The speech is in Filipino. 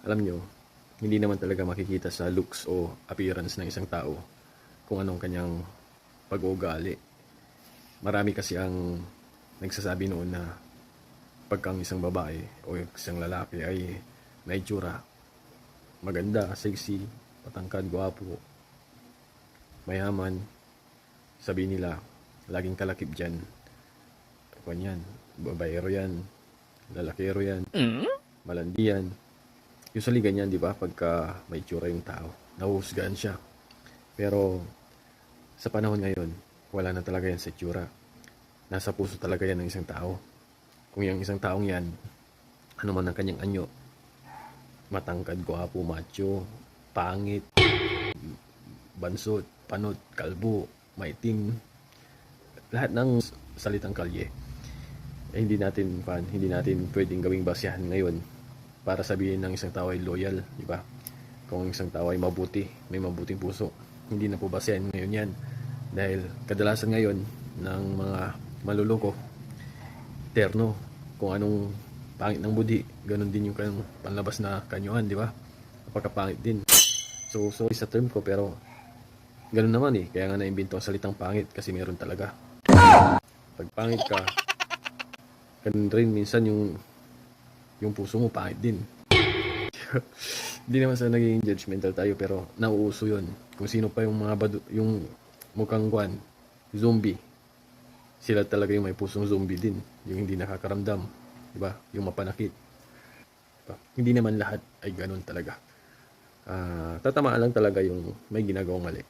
alam nyo, hindi naman talaga makikita sa looks o appearance ng isang tao kung anong kanyang pag-uugali. Marami kasi ang nagsasabi noon na pagkang isang babae o isang lalaki ay may itsura, maganda, sexy, patangkad, gwapo, mayaman, sabi nila, laging kalakip dyan. Kung yan, babaero yan, lalakero yan, malandi yan. Usually ganyan, di ba? Pagka may itsura yung tao, nahuhusgahan siya. Pero sa panahon ngayon, wala na talaga yan sa itsura. Nasa puso talaga yan ng isang tao. Kung yung isang taong yan, ano man ang kanyang anyo, matangkad, gwapo, macho, pangit, bansot, panot, kalbo, maitim, lahat ng salitang kalye, hindi natin pwedeng gawing basihan ngayon para sabihin ng isang tao ay loyal, di ba? Kung isang tao ay mabuti, may mabuting puso, hindi na po basihan ngayon yan. Dahil kadalasan ngayon ng mga maluloko, terno, kung anong pangit ng budi, ganun din yung panlabas na kanyuhan, di ba? Napakapangit din. So sorry sa term ko, pero ganun naman eh. Kaya nga naimbento ang salitang pangit kasi meron talaga. Pag pangit ka, ganun rin minsan yung puso mo pangit din. Hindi naman sa naging judgmental tayo, pero nauuso yun. Kung sino pa yung mga yung mukhang zombie, sila talaga yung may pusong zombie din, yung hindi nakakaramdam, di ba? Yung mapanakit, diba? Hindi naman lahat ay ganun talaga. Tatamaan lang talaga yung may ginagawang mali.